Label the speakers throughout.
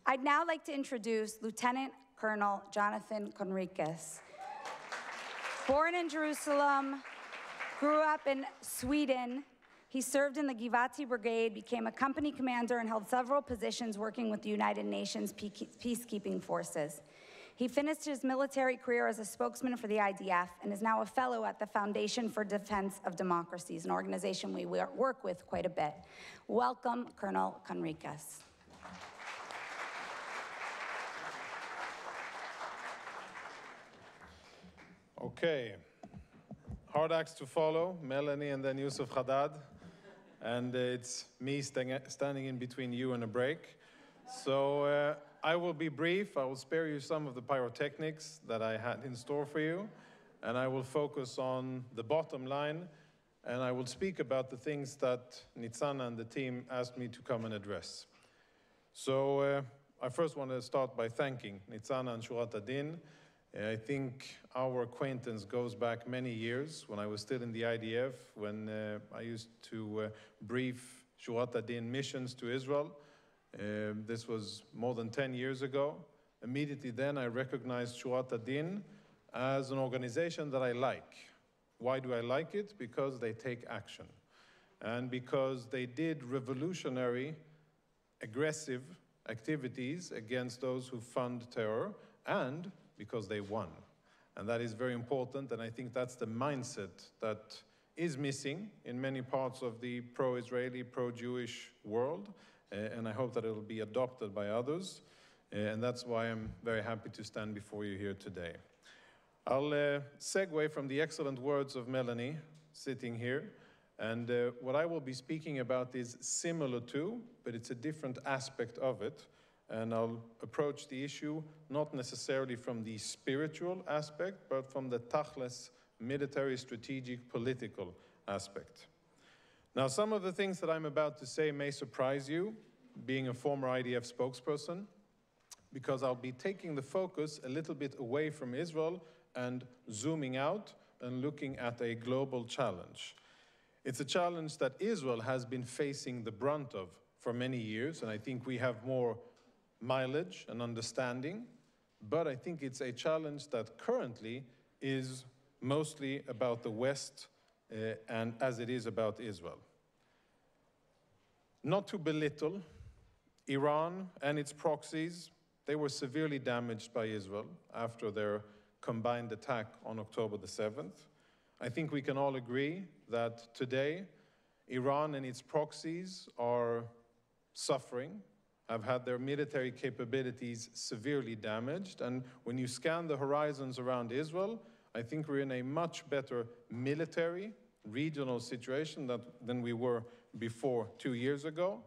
Speaker 1: I'd now like to introduce Lieutenant Colonel Jonathan Conricus. Born in Jerusalem, grew up in Sweden, he served in the Givati Brigade, became a company commander, and held several positions working with the United Nations peacekeeping forces. He finished his military career as a spokesman for the IDF and is now a fellow at the Foundation for Defense of Democracies, an organization we work with quite a bit. Welcome, Colonel Conricus.
Speaker 2: Okay, hard acts to follow, Melanie and then Yusuf Haddad, and it's me standing in between you and a break. So I will be brief. I will spare you some of the pyrotechnics that I had in store for you, and I will focus on the bottom line, and I will speak about the things that Nitzana and the team asked me to come and address. So I first want to start by thanking Nitzana and Shurat Adin. I think our acquaintance goes back many years when I was still in the IDF, when I used to brief Shurat Adin missions to Israel. This was more than 10 years ago. Immediately then I recognized Shurat Adin as an organization that I like. Why do I like it? Because they take action. And because they did revolutionary, aggressive activities against those who fund terror, and because they won. And that is very important, and I think that's the mindset that is missing in many parts of the pro-Israeli, pro-Jewish world, and I hope that it will be adopted by others, and that's why I'm very happy to stand before you here today. I'll segue from the excellent words of Melanie, sitting here, and what I will be speaking about is similar to, but it's a different aspect of it, and I'll approach the issue not necessarily from the spiritual aspect, but from the tachlis, military, strategic, political aspect. Now, some of the things that I'm about to say may surprise you, being a former IDF spokesperson, because I'll be taking the focus a little bit away from Israel and zooming out and looking at a global challenge. It's a challenge that Israel has been facing the brunt of for many years, and I think we have more mileage and understanding, but I think it's a challenge that currently is mostly about the West and as it is about Israel. Not to belittle, Iran and its proxies, they were severely damaged by Israel after their combined attack on October the 7th. I think we can all agree that today Iran and its proxies are suffering, have had their military capabilities severely damaged, and when you scan the horizons around Israel, I think we're in a much better military, regional situation than we were before 2 years ago.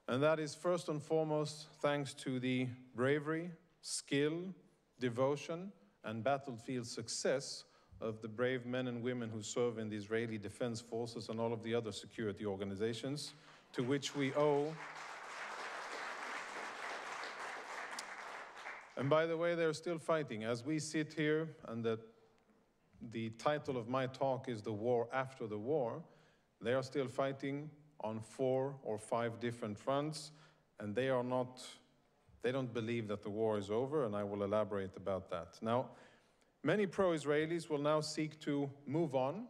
Speaker 2: And that is first and foremost thanks to the bravery, skill, devotion, and battlefield success of the brave men and women who serve in the Israeli Defense Forces and all of the other security organizations, to which we owe. And by the way, they're still fighting. As we sit here, and the title of my talk is The War After the War, they are still fighting on 4 or 5 different fronts, and they don't believe that the war is over, and I will elaborate about that. Now, many pro-Israelis will now seek to move on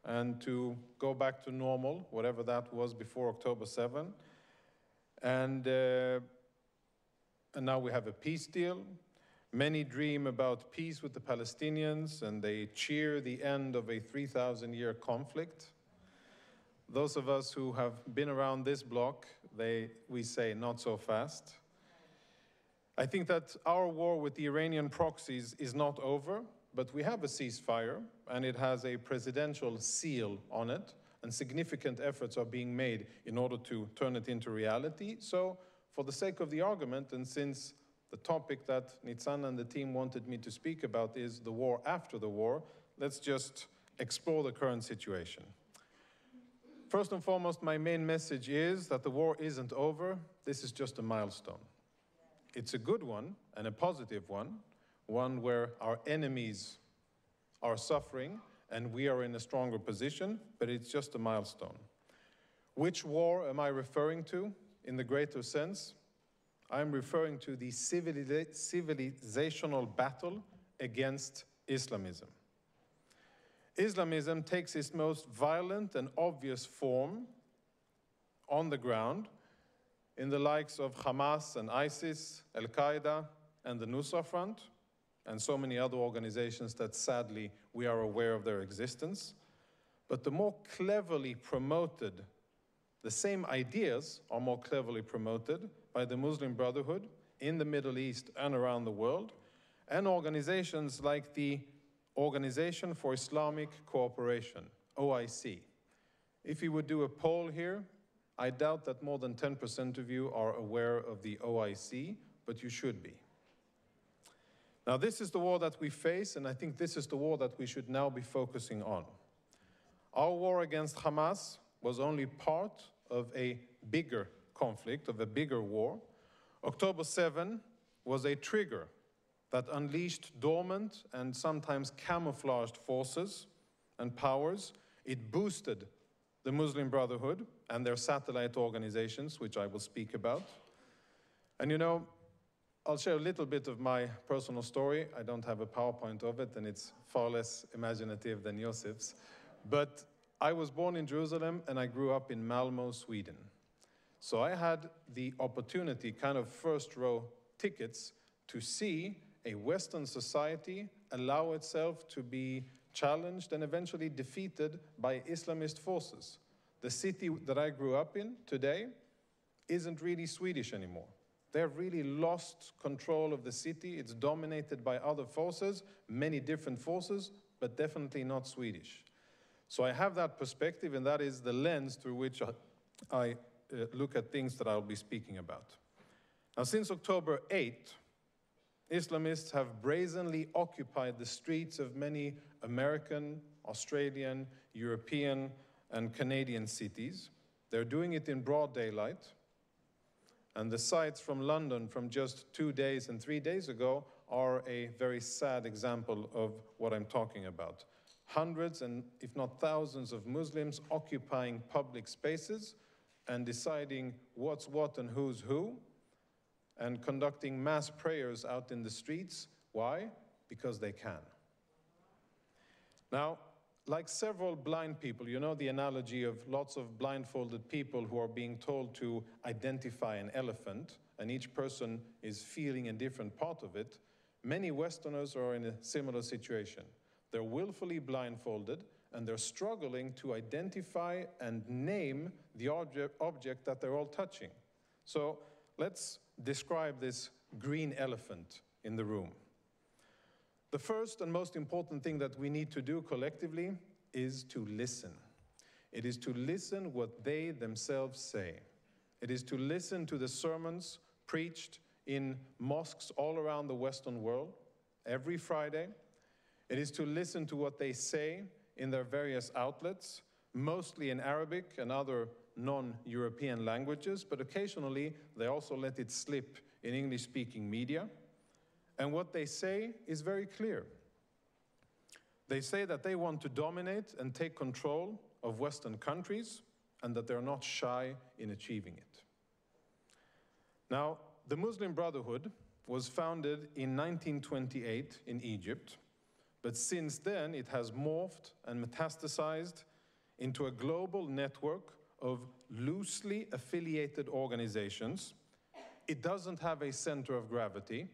Speaker 2: and to go back to normal, whatever that was before October 7. And now we have a peace deal. Many dream about peace with the Palestinians, and they cheer the end of a 3,000-year conflict. Those of us who have been around this block, we say not so fast. I think that our war with the Iranian proxies is not over, but we have a ceasefire, and it has a presidential seal on it, and significant efforts are being made in order to turn it into reality. So, for the sake of the argument, and since the topic that Nitzana and the team wanted me to speak about is the war after the war, let's just explore the current situation. First and foremost, my main message is that the war isn't over. This is just a milestone. It's a good one and a positive one where our enemies are suffering and we are in a stronger position, but it's just a milestone. Which war am I referring to in the greater sense? I'm referring to the civilizational battle against Islamism. Islamism takes its most violent and obvious form on the ground in the likes of Hamas and ISIS, Al-Qaeda, and the Nusra Front, and so many other organizations that sadly we are aware of their existence. But the more cleverly promoted, the same ideas are more cleverly promoted by the Muslim Brotherhood in the Middle East and around the world, and organizations like the Organization for Islamic Cooperation, OIC. If you would do a poll here, I doubt that more than 10% of you are aware of the OIC, but you should be. Now, this is the war that we face, and I think this is the war that we should now be focusing on. Our war against Hamas was only part of a bigger conflict, of a bigger war. October 7 was a trigger that unleashed dormant and sometimes camouflaged forces and powers. It boosted the Muslim Brotherhood and their satellite organizations, which I will speak about. And you know, I'll share a little bit of my personal story. I don't have a PowerPoint of it, and it's far less imaginative than Yosef's. But I was born in Jerusalem, and I grew up in Malmö, Sweden. So I had the opportunity, kind of first row tickets, to see a Western society allow itself to be challenged and eventually defeated by Islamist forces. The city that I grew up in today isn't really Swedish anymore. They've really lost control of the city. It's dominated by other forces, many different forces, but definitely not Swedish. So I have that perspective, and that is the lens through which I look at things that I'll be speaking about. Now, since October 8th, Islamists have brazenly occupied the streets of many American, Australian, European, and Canadian cities. They're doing it in broad daylight. And the sights from London from just 2 days and 3 days ago are a very sad example of what I'm talking about. Hundreds and if not thousands of Muslims occupying public spaces and deciding what's what and who's who, and conducting mass prayers out in the streets. Why? Because they can. Now, like several blind people, you know the analogy of lots of blindfolded people who are being told to identify an elephant, and each person is feeling a different part of it. Many Westerners are in a similar situation. They're willfully blindfolded, and they're struggling to identify and name the object that they're all touching. So let's describe this green elephant in the room. The first and most important thing that we need to do collectively is to listen. It is to listen what they themselves say. It is to listen to the sermons preached in mosques all around the Western world every Friday. It is to listen to what they say in their various outlets, mostly in Arabic and other non-European languages, but occasionally they also let it slip in English-speaking media. And what they say is very clear. They say that they want to dominate and take control of Western countries, and that they're not shy in achieving it. Now, the Muslim Brotherhood was founded in 1928 in Egypt, but since then it has morphed and metastasized into a global network of loosely affiliated organizations. It doesn't have a center of gravity.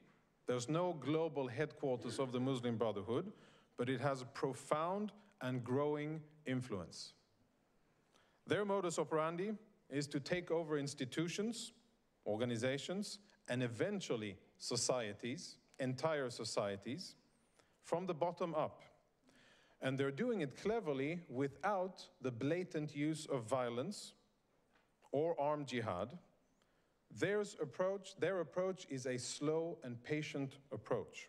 Speaker 2: There's no global headquarters of the Muslim Brotherhood, but it has a profound and growing influence. Their modus operandi is to take over institutions, organizations, and eventually societies, entire societies, from the bottom up. And they're doing it cleverly without the blatant use of violence or armed jihad. Their approach is a slow and patient approach.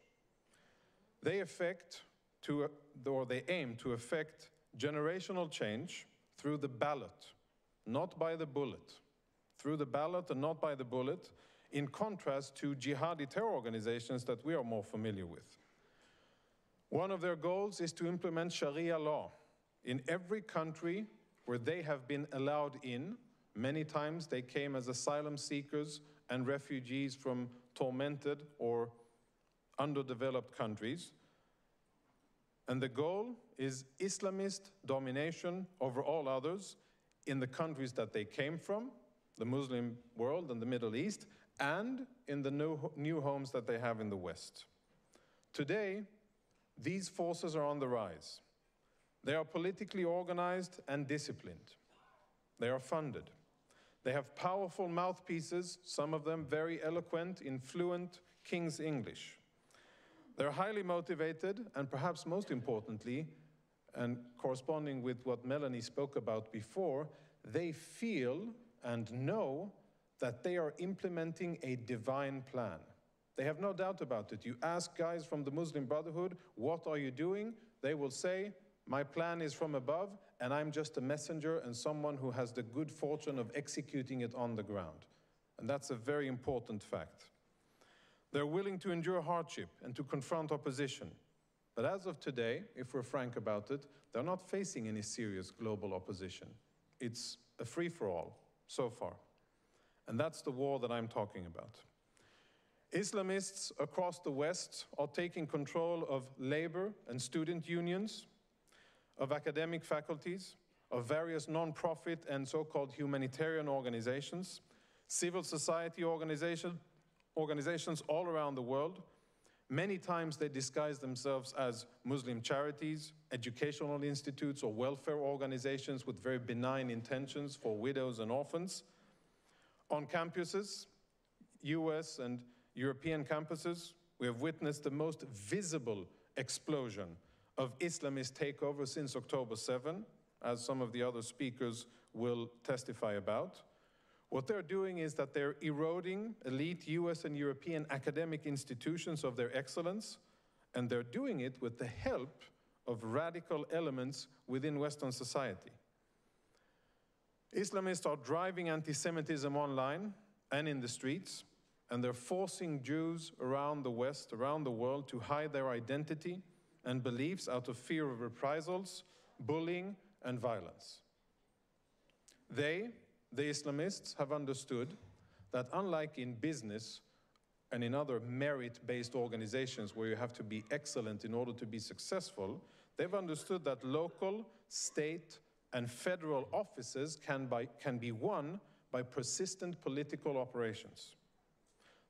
Speaker 2: They aim to effect generational change through the ballot, not by the bullet. Through the ballot and not by the bullet, in contrast to jihadi terror organizations that we are more familiar with. One of their goals is to implement Sharia law in every country where they have been allowed in. Many times they came as asylum seekers and refugees from tormented or underdeveloped countries. And the goal is Islamist domination over all others in the countries that they came from, the Muslim world and the Middle East, and in the new homes that they have in the West. Today, these forces are on the rise. They are politically organized and disciplined. They are funded. They have powerful mouthpieces, some of them very eloquent in fluent King's English. They're highly motivated, and perhaps most importantly, and corresponding with what Melanie spoke about before, they feel and know that they are implementing a divine plan. They have no doubt about it. You ask guys from the Muslim Brotherhood, what are you doing? They will say, my plan is from above, and I'm just a messenger and someone who has the good fortune of executing it on the ground. And that's a very important fact. They're willing to endure hardship and to confront opposition. But as of today, if we're frank about it, they're not facing any serious global opposition. It's a free-for-all so far. And that's the war that I'm talking about. Islamists across the West are taking control of labor and student unions, of academic faculties, of various non-profit and so-called humanitarian organizations, civil society organizations all around the world. Many times they disguise themselves as Muslim charities, educational institutes, or welfare organizations with very benign intentions for widows and orphans. On campuses, US and European campuses, we have witnessed the most visible explosion of Islamist takeover since October 7, as some of the other speakers will testify about. What they're doing is that they're eroding elite US and European academic institutions of their excellence, and they're doing it with the help of radical elements within Western society. Islamists are driving anti-Semitism online and in the streets, and they're forcing Jews around the West, around the world, to hide their identity and beliefs out of fear of reprisals, bullying, and violence. They, the Islamists, have understood that unlike in business and in other merit-based organizations where you have to be excellent in order to be successful, they've understood that local, state, and federal offices can be won by persistent political operations.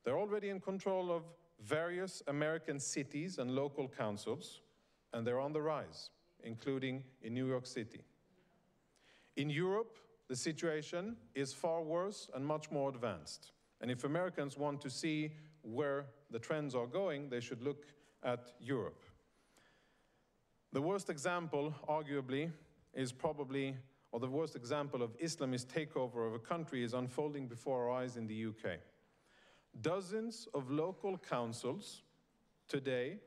Speaker 2: They're already in control of various American cities and local councils, and they're on the rise, including in New York City. In Europe, the situation is far worse and much more advanced. And if Americans want to see where the trends are going, they should look at Europe. The worst example, arguably, is probably, or the worst example of Islamist takeover of a country is unfolding before our eyes in the UK. Dozens of local councils today,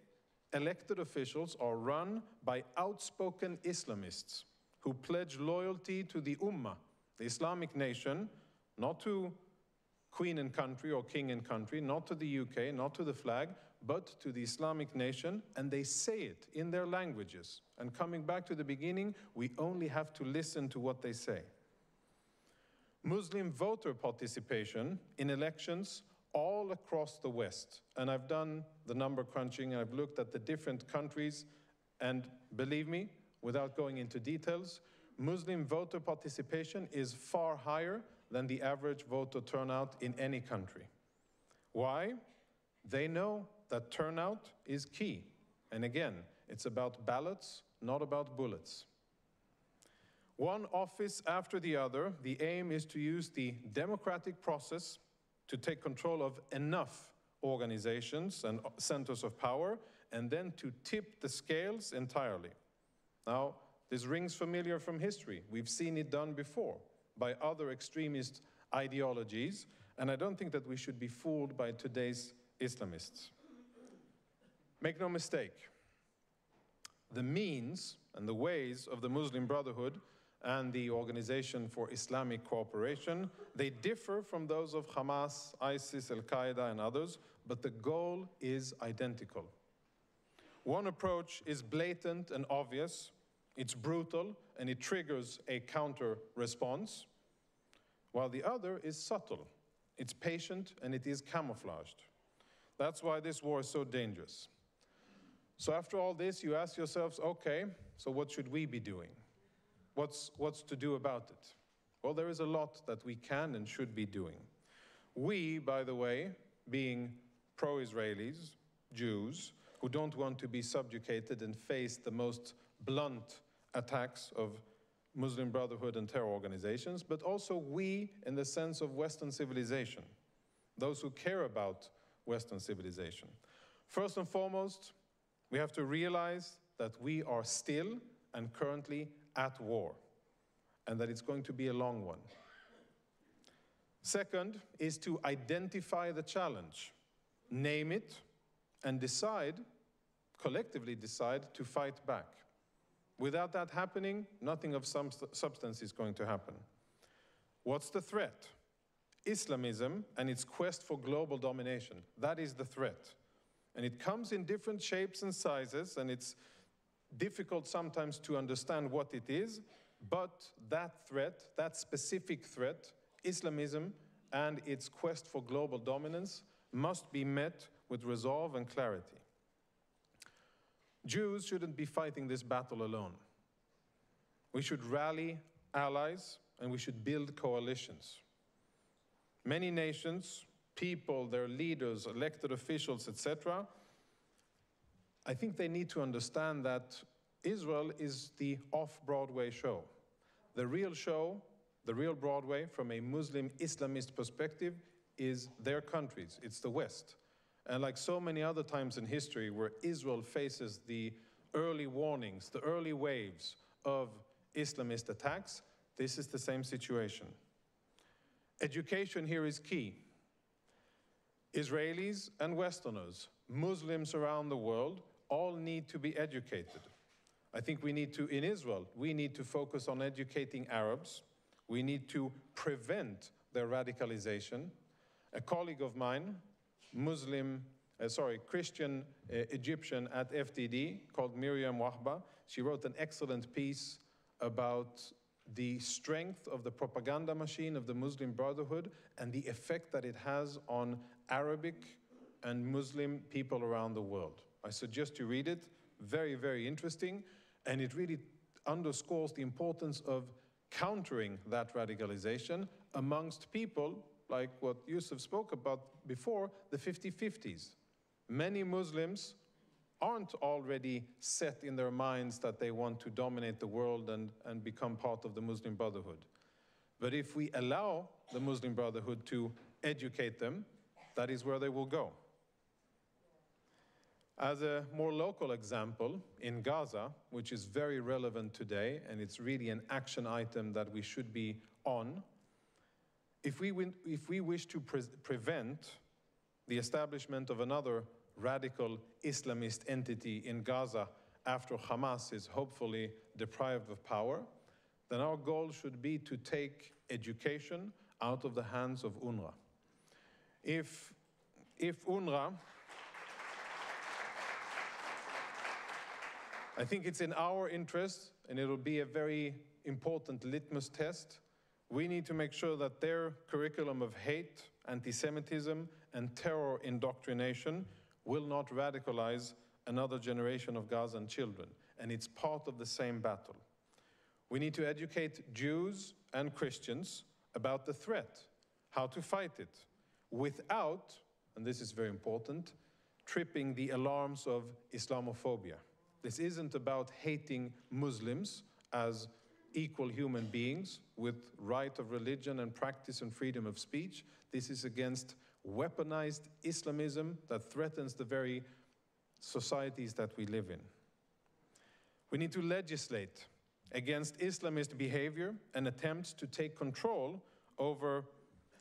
Speaker 2: elected officials, are run by outspoken Islamists who pledge loyalty to the Ummah, the Islamic nation, not to Queen and country or King and country, not to the UK, not to the flag, but to the Islamic nation, and they say it in their languages. And coming back to the beginning, we only have to listen to what they say. Muslim voter participation in elections all across the West, and I've done the number crunching, and I've looked at the different countries, and believe me, without going into details, Muslim voter participation is far higher than the average voter turnout in any country. Why? They know that turnout is key. And again, it's about ballots, not about bullets. One office after the other, the aim is to use the democratic process to take control of enough organizations and centers of power, and then to tip the scales entirely. Now, this rings familiar from history. We've seen it done before by other extremist ideologies, and I don't think that we should be fooled by today's Islamists. Make no mistake, the means and the ways of the Muslim Brotherhood and the Organization for Islamic Cooperation, they differ from those of Hamas, ISIS, Al-Qaeda, and others, but the goal is identical. One approach is blatant and obvious, it's brutal, and it triggers a counter response, while the other is subtle. it's patient, and it is camouflaged. That's why this war is so dangerous. So after all this, you ask yourselves, okay, so what should we be doing? What's to do about it? Well, there is a lot that we can and should be doing. We, by the way, being pro-Israelis, Jews, who don't want to be subjugated and face the most blunt attacks of Muslim Brotherhood and terror organizations, but also we in the sense of Western civilization, those who care about Western civilization. First and foremost, we have to realize that we are still and currently at war, and that it's going to be a long one. Second is to identify the challenge, name it, and collectively decide to fight back. Without that happening, nothing of some substance is going to happen. What's the threat? Islamism and its quest for global domination. That is the threat. And it comes in different shapes and sizes, and it's difficult sometimes to understand what it is, but that threat, that specific threat, Islamism and its quest for global dominance, must be met with resolve and clarity. Jews shouldn't be fighting this battle alone. We should rally allies, and we should build coalitions. Many nations, people, their leaders, elected officials, etc., I think they need to understand that Israel is the off-Broadway show. The real show, the real Broadway, from a Muslim Islamist perspective, is their countries. It's the West. And like so many other times in history where Israel faces the early warnings, the early waves of Islamist attacks, this is the same situation. Education here is key. Israelis and Westerners, Muslims around the world, all need to be educated. I think we need to, in Israel, we need to focus on educating Arabs. We need to prevent their radicalization. A colleague of mine, Christian Egyptian at FDD, called Miriam Wahba, she wrote an excellent piece about the strength of the propaganda machine of the Muslim Brotherhood and the effect that it has on Arabic and Muslim people around the world. I suggest you read it. Very, very interesting. And it really underscores the importance of countering that radicalization amongst people like what Yusuf spoke about before, the 50-50s. Many Muslims aren't already set in their minds that they want to dominate the world and become part of the Muslim Brotherhood. But if we allow the Muslim Brotherhood to educate them, that is where they will go. As a more local example, in Gaza, which is very relevant today, and it's really an action item that we should be on, if we wish to prevent the establishment of another radical Islamist entity in Gaza after Hamas is hopefully deprived of power, then our goal should be to take education out of the hands of UNRWA. If UNRWA, I think it's in our interest, and it'll be a very important litmus test. We need to make sure that their curriculum of hate, anti-Semitism, and terror indoctrination will not radicalize another generation of Gazan children. And it's part of the same battle. We need to educate Jews and Christians about the threat, how to fight it, without, and this is very important, tripping the alarms of Islamophobia. This isn't about hating Muslims as equal human beings with right of religion and practice and freedom of speech. This is against weaponized Islamism that threatens the very societies that we live in. We need to legislate against Islamist behavior and attempts to take control over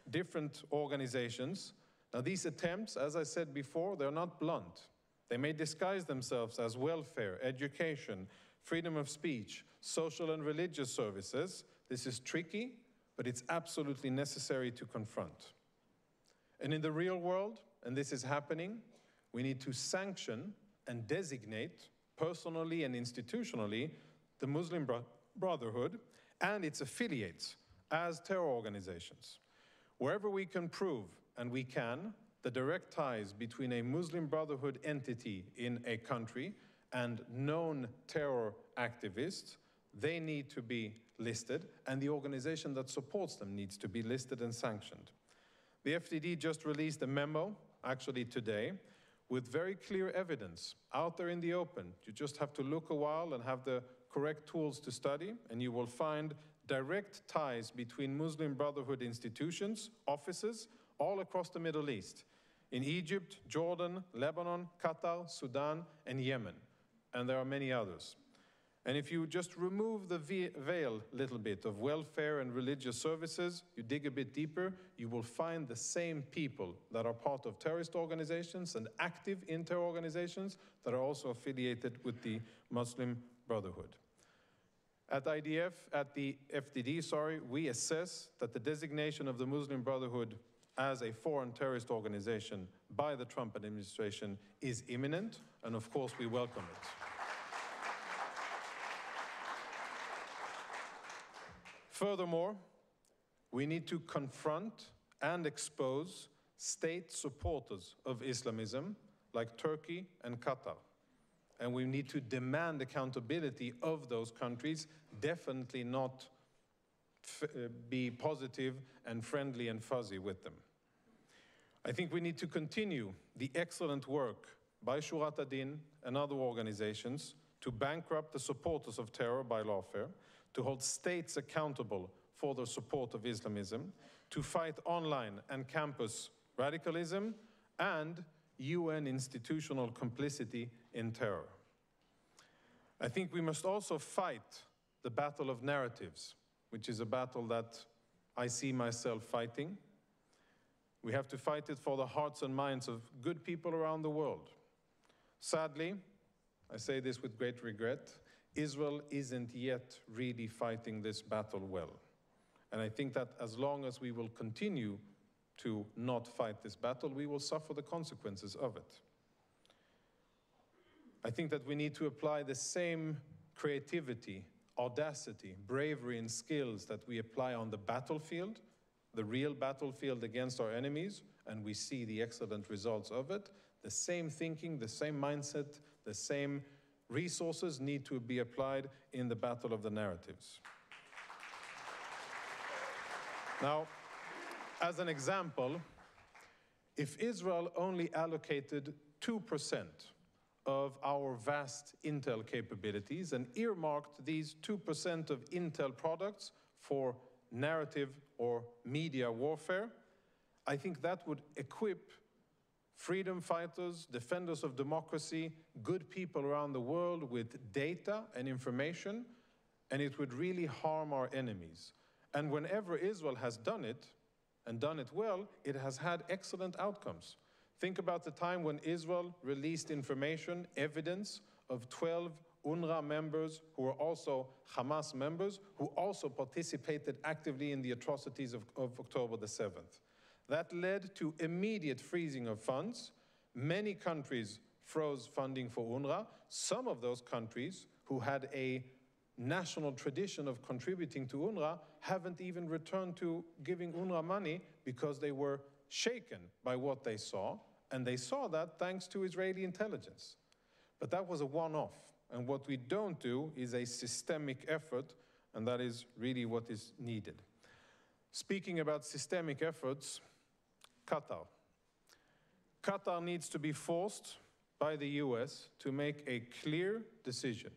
Speaker 2: different organizations. Now, these attempts, as I said before, they're not blunt. They may disguise themselves as welfare, education, freedom of speech, social and religious services. This is tricky, but it's absolutely necessary to confront. And in the real world, and this is happening, we need to sanction and designate, personally and institutionally, the Muslim Brotherhood and its affiliates as terror organizations. Wherever we can prove, and we can, the direct ties between a Muslim Brotherhood entity in a country and known terror activists, they need to be listed, and the organization that supports them needs to be listed and sanctioned. The FDD just released a memo, actually today, with very clear evidence out there in the open. You just have to look a while and have the correct tools to study, and you will find direct ties between Muslim Brotherhood institutions, offices, all across the Middle East, in Egypt, Jordan, Lebanon, Qatar, Sudan, and Yemen. And there are many others. And if you just remove the veil a little bit of welfare and religious services, you dig a bit deeper, you will find the same people that are part of terrorist organizations and active in terror organizations that are also affiliated with the Muslim Brotherhood. At the FDD, we assess that the designation of the Muslim Brotherhood as a foreign terrorist organization by the Trump administration is imminent, and of course we welcome it. Furthermore, we need to confront and expose state supporters of Islamism like Turkey and Qatar. And we need to demand accountability of those countries, definitely not be positive and friendly and fuzzy with them. I think we need to continue the excellent work by Shurat ad-Din and other organizations to bankrupt the supporters of terror by lawfare, to hold states accountable for their support of Islamism, to fight online and campus radicalism, and UN institutional complicity in terror. I think we must also fight the battle of narratives, which is a battle that I see myself fighting. We have to fight it for the hearts and minds of good people around the world. Sadly, I say this with great regret, Israel isn't yet really fighting this battle well. And I think that as long as we will continue to not fight this battle, we will suffer the consequences of it. I think that we need to apply the same creativity, audacity, bravery, and skills that we apply on the battlefield, the real battlefield against our enemies, and we see the excellent results of it. The same thinking, the same mindset, the same resources need to be applied in the battle of the narratives. Now, as an example, if Israel only allocated 2% of our vast intel capabilities and earmarked these 2% of intel products for narrative or media warfare, I think that would equip freedom fighters, defenders of democracy, good people around the world with data and information, and it would really harm our enemies. And whenever Israel has done it, and done it well, it has had excellent outcomes. Think about the time when Israel released information, evidence of 12 UNRWA members who were also Hamas members, who also participated actively in the atrocities of October the 7th. That led to immediate freezing of funds. Many countries froze funding for UNRWA. Some of those countries who had a national tradition of contributing to UNRWA haven't even returned to giving UNRWA money because they were shaken by what they saw, and they saw that thanks to Israeli intelligence. But that was a one-off, and what we don't do is a systemic effort, and that is really what is needed. Speaking about systemic efforts, Qatar. Qatar needs to be forced by the US to make a clear decision.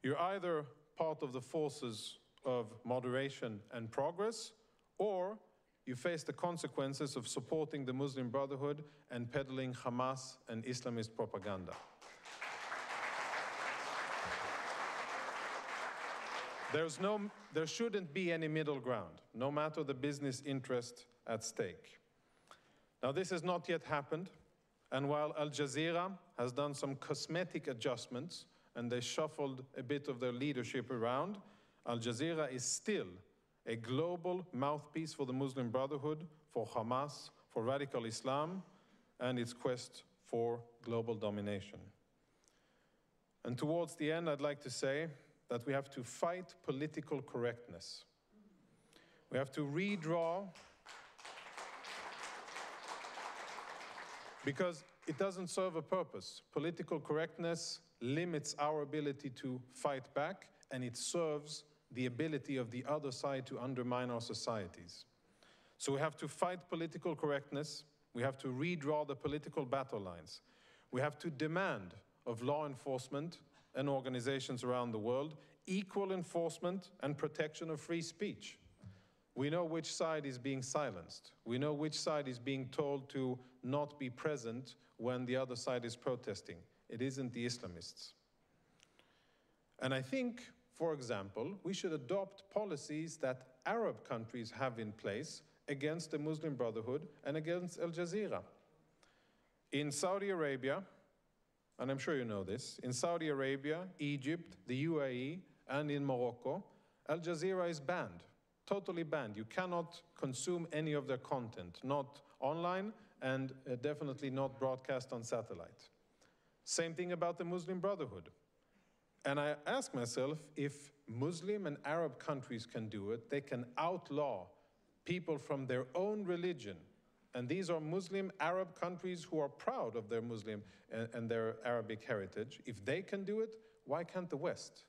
Speaker 2: You're either part of the forces of moderation and progress, or you face the consequences of supporting the Muslim Brotherhood and peddling Hamas and Islamist propaganda. There shouldn't be any middle ground, no matter the business interest at stake. Now, this has not yet happened, and while Al Jazeera has done some cosmetic adjustments and they shuffled a bit of their leadership around, Al Jazeera is still a global mouthpiece for the Muslim Brotherhood, for Hamas, for radical Islam, and its quest for global domination. And towards the end, I'd like to say that we have to fight political correctness. We have to redraw because it doesn't serve a purpose. Political correctness limits our ability to fight back, and it serves the ability of the other side to undermine our societies. So we have to fight political correctness. We have to redraw the political battle lines. We have to demand of law enforcement and organizations around the world equal enforcement and protection of free speech. We know which side is being silenced. We know which side is being told to not be present when the other side is protesting. It isn't the Islamists. And I think, for example, we should adopt policies that Arab countries have in place against the Muslim Brotherhood and against Al Jazeera. In Saudi Arabia, and I'm sure you know this, in Saudi Arabia, Egypt, the UAE, and in Morocco, Al Jazeera is banned, totally banned. You cannot consume any of their content, not online and definitely not broadcast on satellite. Same thing about the Muslim Brotherhood. And I ask myself, if Muslim and Arab countries can do it, they can outlaw people from their own religion. And these are Muslim Arab countries who are proud of their Muslim and their Arabic heritage. If they can do it, why can't the West?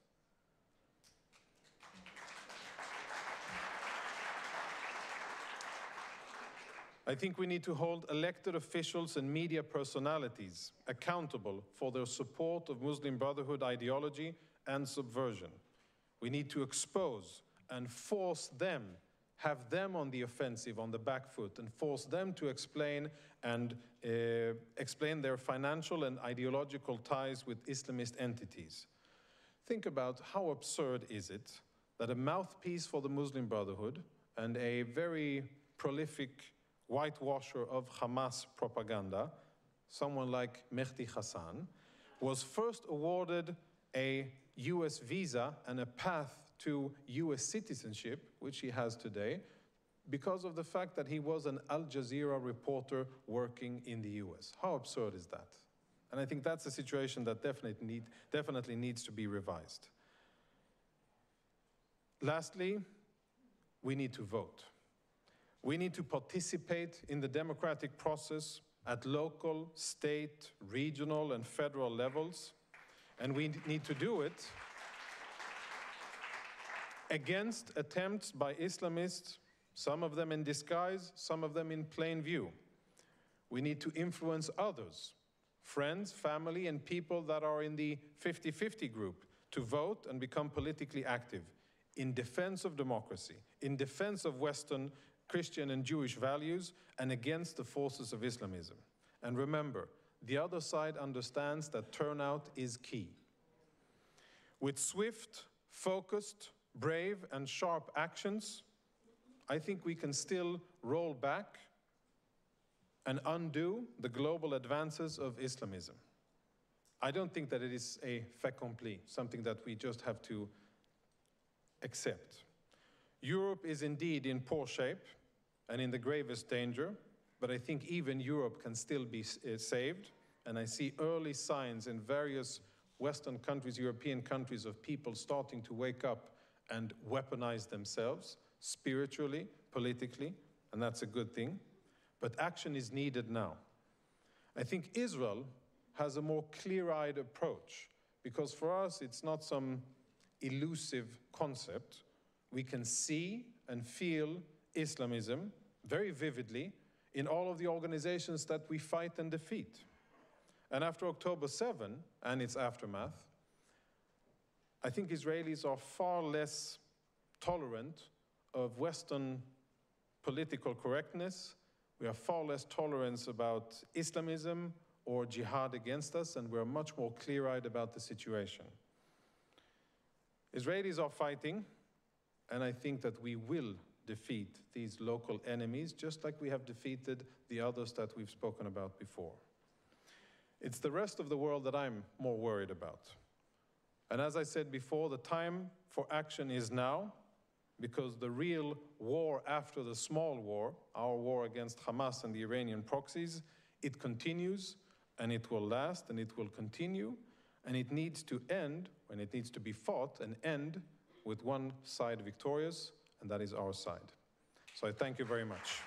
Speaker 2: I think we need to hold elected officials and media personalities accountable for their support of Muslim Brotherhood ideology and subversion. We need to expose and force them, have them on the offensive, on the back foot, and force them to explain their financial and ideological ties with Islamist entities. Think about how absurd is it that a mouthpiece for the Muslim Brotherhood and a very prolific whitewasher of Hamas propaganda, someone like Mehdi Hassan, was first awarded a US visa and a path to US citizenship, which he has today, because of the fact that he was an Al Jazeera reporter working in the US. How absurd is that? And I think that's a situation that definitely needs to be revised. Lastly, we need to vote. We need to participate in the democratic process at local, state, regional, and federal levels. And we need to do it against attempts by Islamists, some of them in disguise, some of them in plain view. We need to influence others, friends, family, and people that are in the 50-50 group, to vote and become politically active in defense of democracy, in defense of Western Christian and Jewish values, and against the forces of Islamism. And remember, the other side understands that turnout is key. With swift, focused, brave, and sharp actions, I think we can still roll back and undo the global advances of Islamism. I don't think that it is a fait accompli, something that we just have to accept. Europe is indeed in poor shape and in the gravest danger, but I think even Europe can still be saved. And I see early signs in various Western countries, European countries, of people starting to wake up and weaponize themselves spiritually, politically, and that's a good thing. But action is needed now. I think Israel has a more clear-eyed approach, because for us it's not some elusive concept. We can see and feel Islamism very vividly in all of the organizations that we fight and defeat. And after October 7 and its aftermath, I think Israelis are far less tolerant of Western political correctness. We are far less tolerant about Islamism or jihad against us, and we're much more clear-eyed about the situation. Israelis are fighting, and I think that we will defeat these local enemies, just like we have defeated the others that we've spoken about before. It's the rest of the world that I'm more worried about. And as I said before, the time for action is now, because the real war after the small war, our war against Hamas and the Iranian proxies, it continues, and it will last, and it will continue, and it needs to end, when it needs to be fought, and end with one side victorious, and that is our side. So I thank you very much.